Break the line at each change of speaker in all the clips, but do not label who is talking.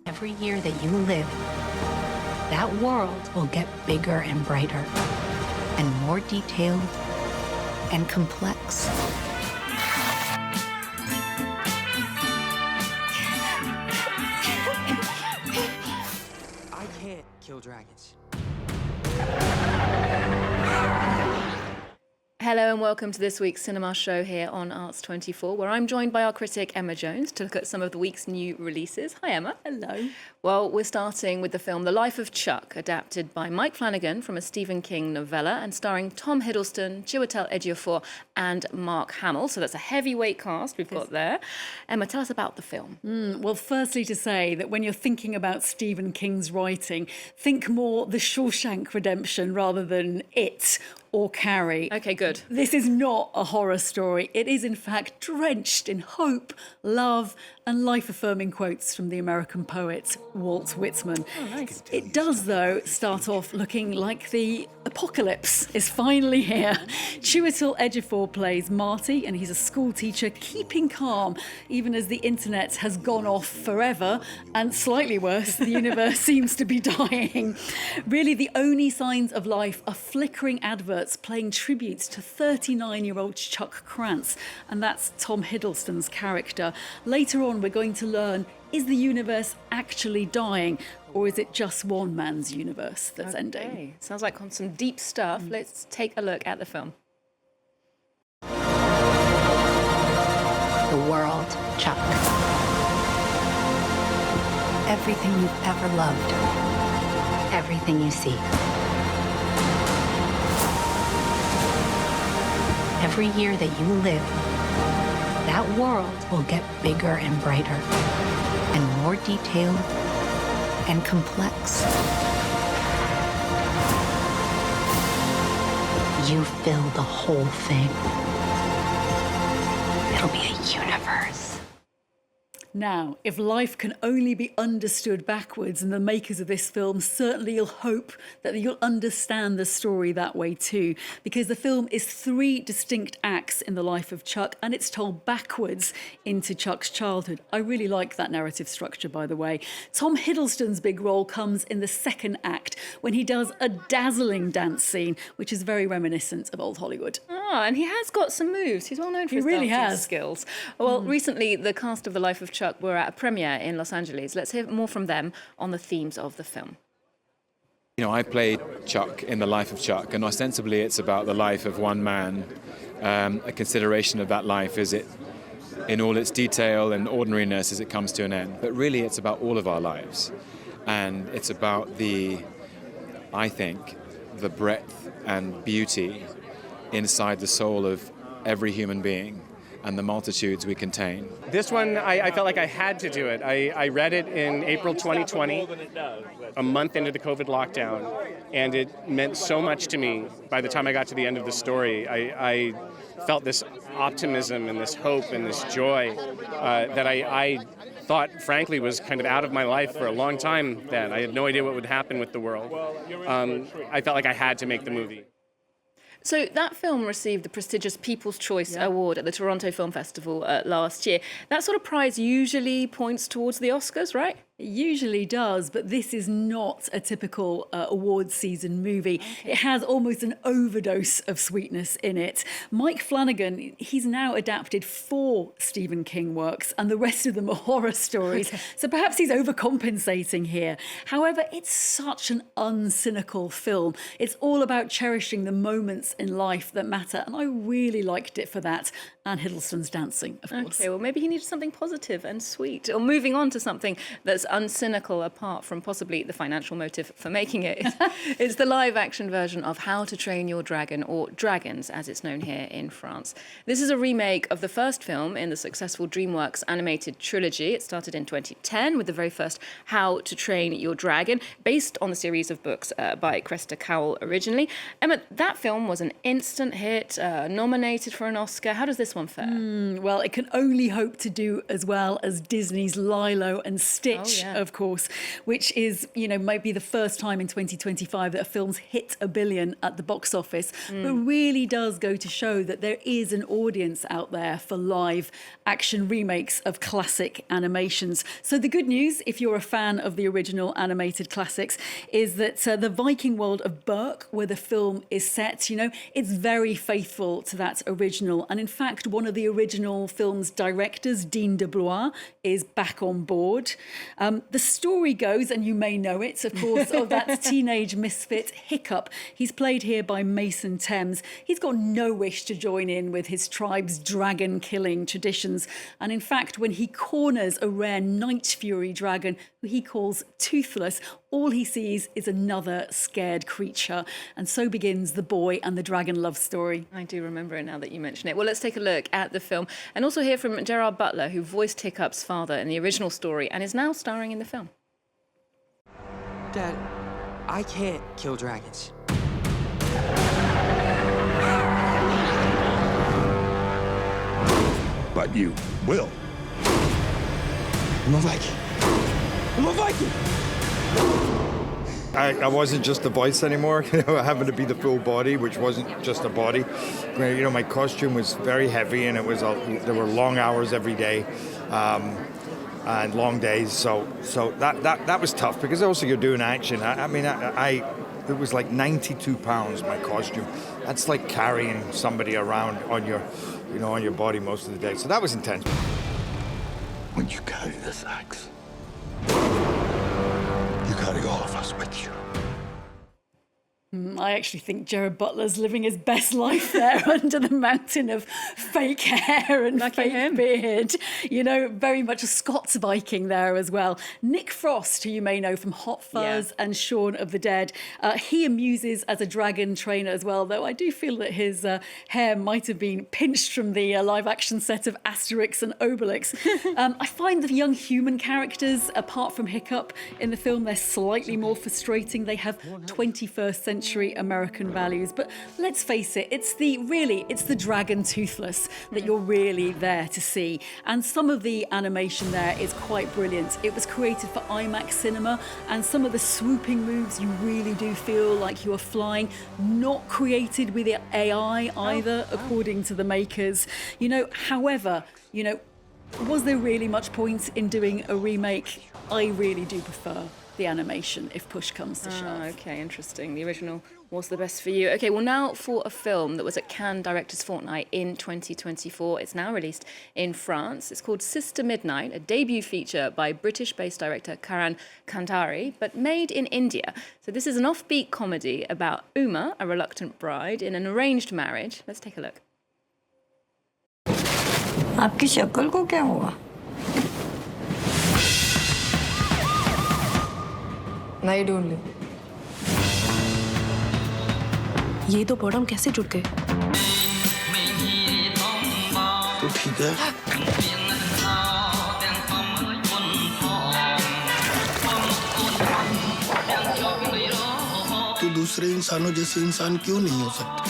Every year that you live, that world will get bigger and brighter, and more detailed and complex.
I can't kill dragons.
Hello and welcome to this week's cinema show here on Arts 24, where I'm joined by our critic Emma Jones to look at some of the week's new releases. Hi Emma.
Hello.
Well, we're starting with the film The Life of Chuck, adapted by Mike Flanagan from a Stephen King novella and starring Tom Hiddleston, Chiwetel Ejiofor and Mark Hamill. So that's a heavyweight cast we've got there. Emma, tell us about the film.
Well, firstly to say that when you're thinking about Stephen King's writing, think more The Shawshank Redemption rather than It or Carrie.
Okay, good.
This is not a horror story. It is, in fact, drenched in hope, love, and life-affirming quotes from the American poet Walt Whitman.
Oh, nice.
It does, though, start off looking like the apocalypse is finally here. Chiwetel Ejiofor plays Marty, and he's a school teacher keeping calm, even as the internet has gone off forever, and slightly worse, the universe seems to be dying. Really, the only signs of life are flickering adverts playing tributes to 39-year-old Chuck Krantz, and that's Tom Hiddleston's character. Later on, we're going to learn, is the universe actually dying, or is it just one man's universe that's ending?
Sounds like some deep stuff. Let's take a look at the film.
The world, Chuck. Everything you've ever loved. Everything you see. Every year that you live, that world will get bigger and brighter, and more detailed and complex. You fill the whole thing. It'll be a universe.
Now, if life can only be understood backwards, and the makers of this film certainly will hope that you'll understand the story that way too, because the film is 3 distinct acts in the life of Chuck, and it's told backwards into Chuck's childhood. I really like that narrative structure, by the way. Tom Hiddleston's big role comes in the second act, when he does a dazzling dance scene, which is very reminiscent of old Hollywood.
Ah, and he has got some moves. He's well known for his dancing skills. Well, recently the cast of The Life of Chuck were at a premiere in Los Angeles. Let's hear more from them on the themes of the film.
You know, I played Chuck in The Life of Chuck, and ostensibly it's about the life of one man. A consideration of that life is it in all its detail and ordinariness as it comes to an end. But really it's about all of our lives. And it's about I think, the breadth and beauty inside the soul of every human being and the multitudes we contain.
This one, I felt like I had to do it. I read it in April 2020, a month into the COVID lockdown, and it meant so much to me. By the time I got to the end of the story, I felt this optimism and this hope and this joy that I thought, frankly, was kind of out of my life for a long time then. I had no idea what would happen with the world. I felt like I had to make the movie.
So that film received the prestigious People's Choice Award at the Toronto Film Festival last year. That sort of prize usually points towards the Oscars, right?
It usually does, but this is not a typical award season movie. Okay. It has almost an overdose of sweetness in it. Mike Flanagan, he's now adapted 4 Stephen King works, and the rest of them are horror stories. Okay. So perhaps he's overcompensating here. However, it's such an uncynical film. It's all about cherishing the moments in life that matter, and I really liked it for that. And Hiddleston's dancing, of course.
Okay, well, maybe he needed something positive and sweet. Or moving on to something that's uncynical, apart from possibly the financial motive for making it. It's the live-action version of How to Train Your Dragon, or Dragons, as it's known here in France. This is a remake of the first film in the successful DreamWorks animated trilogy. It started in 2010 with the very first How to Train Your Dragon, based on the series of books by Cresta Cowell originally. Emma, that film was an instant hit, nominated for an Oscar. How does this one fare?
Well, it can only hope to do as well as Disney's Lilo and Stitch. of course, which is, might be the first time in 2025 that a film's hit $1 billion at the box office, but really does go to show that there is an audience out there for live action remakes of classic animations. So the good news, if you're a fan of the original animated classics, is that the Viking world of Berk, where the film is set, it's very faithful to that original. And in fact, one of the original film's directors, Dean DeBlois, is back on board. The story goes, and you may know it, of course, of that teenage misfit Hiccup. He's played here by Mason Thames. He's got no wish to join in with his tribe's dragon-killing traditions. And in fact, when he corners a rare night fury dragon, who he calls Toothless, all he sees is another scared creature. And so begins the boy and the dragon love story.
I do remember it now that you mention it. Well, let's take a look at the film and also hear from Gerard Butler, who voiced Hiccup's father in the original story and is now starring in the film.
Dad, I can't kill dragons.
But you will.
I'm a Viking. I'm a Viking!
I wasn't just a voice anymore. I happened to be the full body, which wasn't just a body. My costume was very heavy, and there were long hours every day, and long days. So that was tough, because also you're doing action. It was like 92 pounds, my costume. That's like carrying somebody around on your body most of the day. So that was intense.
When you carry this axe, you carry all of us with you.
I actually think Gerard Butler's living his best life there under the mountain of fake hair and fake beard. Very much a Scots Viking there as well. Nick Frost, who you may know from Hot Fuzz and Shaun of the Dead, he amuses as a dragon trainer as well, though I do feel that his hair might have been pinched from the live-action set of Asterix and Obelix. I find the young human characters, apart from Hiccup in the film, they're slightly more frustrating. They have 21st century American values, but let's face it, it's the Dragon Toothless that you're really there to see, and some of the animation there is quite brilliant. It was created for IMAX cinema, and some of the swooping moves, you really do feel like you are flying, not created with AI either, according to the makers. However, was there really much point in doing a remake? I really do prefer the animation, if push comes to shove.
Okay, interesting. The original was the best for you. Okay, well, now for a film that was at Cannes Directors Fortnight in 2024. It's now released in France. It's called Sister Midnight, a debut feature by British-based director Karan Kandhari, but made in India. So this is an offbeat comedy about Uma, a reluctant bride, in an arranged marriage. Let's take a look.
आपकी शक्ल को क्या हुआ?
नहीं ढूंढ ली। ये तो boredom कैसे जुड़ गए?
तो ठीक है। तो दूसरे इंसानों जैसे इंसान क्यों नहीं हो सकता?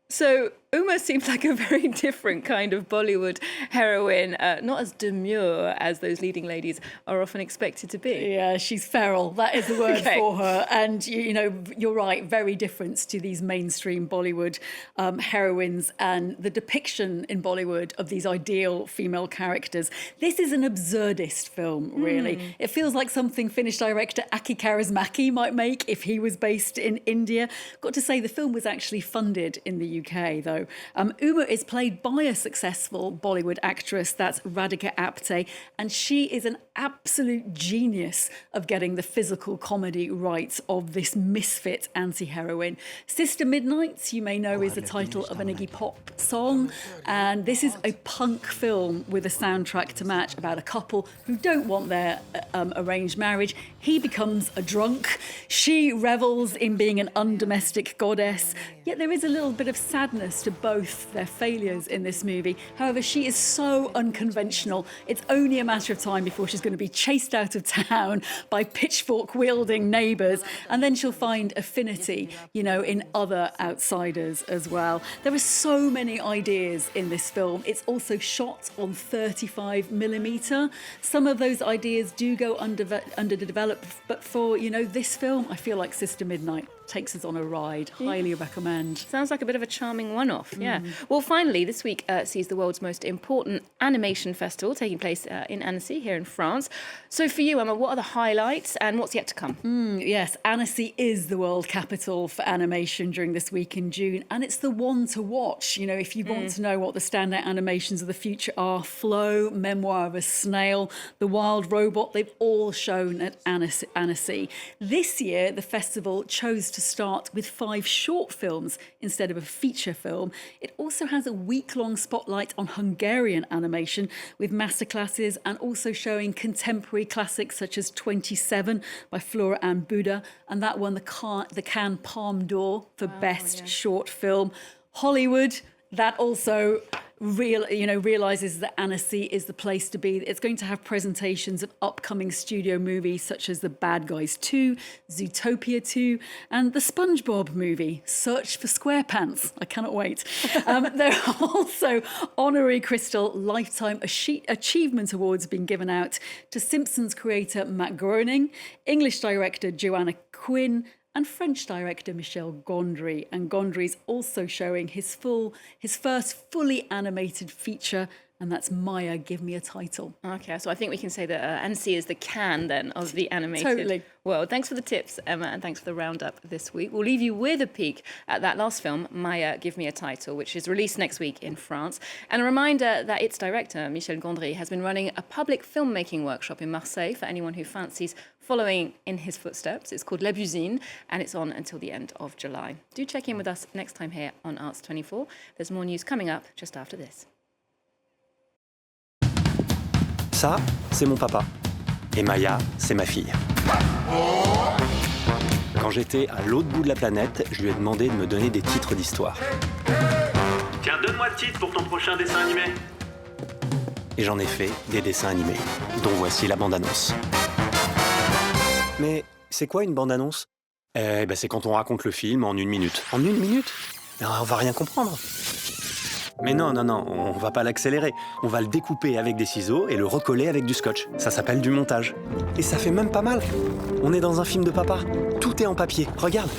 So Uma seems like a very different kind of Bollywood heroine, not as demure as those leading ladies are often expected to be.
Yeah, she's feral. That is the word for her. And, you're right, very different to these mainstream Bollywood heroines and the depiction in Bollywood of these ideal female characters. This is an absurdist film, really. It feels like something Finnish director Aki Kaurismäki might make if he was based in India. Got to say, the film was actually funded in the UK, though. Uma is played by a successful Bollywood actress, that's Radhika Apte, and she is an absolute genius of getting the physical comedy right of this misfit anti-heroine. Sister Midnight, you may know, is the title of an Iggy Pop song, and this is a punk film with a soundtrack to match about a couple who don't want their arranged marriage. He becomes a drunk. She revels in being an undomestic goddess, yet there is a little bit of sadness to both their failures in this movie. However, she is so unconventional. It's only a matter of time before she's going to be chased out of town by pitchfork-wielding neighbours, and then she'll find affinity, you know, in other outsiders as well. There are so many ideas in this film. It's also shot on 35mm. Some of those ideas do go underdeveloped, but for, you know, this film, I feel like Sister Midnight takes us on a ride. Highly recommend.
Sounds like a bit of a charming one-off, yeah. Well, finally, this week sees the world's most important animation festival taking place in Annecy, here in France. So for you, Emma, what are the highlights and what's yet to come?
Yes, Annecy is the world capital for animation during this week in June, and it's the one to watch. You know, if you want to know what the standout animations of the future are, Flow, Memoir of a Snail, The Wild Robot, they've all shown at Annecy. This year, the festival chose to start with 5 short films instead of a feature film. It also has a week-long spotlight on Hungarian animation with masterclasses and also showing contemporary classics such as 27 by Flora Ann Buda, and that won the Cannes Palme d'Or for Best Short Film. Hollywood, that also realises that Annecy is the place to be. It's going to have presentations of upcoming studio movies such as The Bad Guys 2, Zootopia 2, and the SpongeBob movie, Search for SquarePants. I cannot wait. There are also honorary Crystal Lifetime Achievement Awards being given out to Simpsons creator Matt Groening, English director Joanna Quinn, and French director Michel Gondry. And Gondry's also showing his first fully animated feature, and that's Maya, Give Me a Title.
Okay, so I think we can say that Annecy is the Cannes, then, of the animated world. Thanks for the tips, Emma, and thanks for the roundup this week. We'll leave you with a peek at that last film, Maya, Give Me a Title, which is released next week in France. And a reminder that its director, Michel Gondry, has been running a public filmmaking workshop in Marseille for anyone who fancies following in his footsteps. It's called L'Abusine, and it's on until the end of July. Do check in with us next time here on Arts 24. There's more news coming up just after this.
Ça, c'est mon papa. Et Maya, c'est ma fille. Quand j'étais à l'autre bout de la planète, je lui ai demandé de me donner des titres d'histoire.
Tiens, donne-moi le titre pour ton prochain dessin animé.
Et j'en ai fait des dessins animés, dont voici la bande-annonce. Mais c'est quoi une bande-annonce ? C'est quand on raconte le film en 1 minute. En 1 minute ? Mais on va rien comprendre. Mais non, on va pas l'accélérer. On va le découper avec des ciseaux et le recoller avec du scotch. Ça s'appelle du montage. Et ça fait même pas mal. On est dans un film de papa. Tout est en papier. Regarde.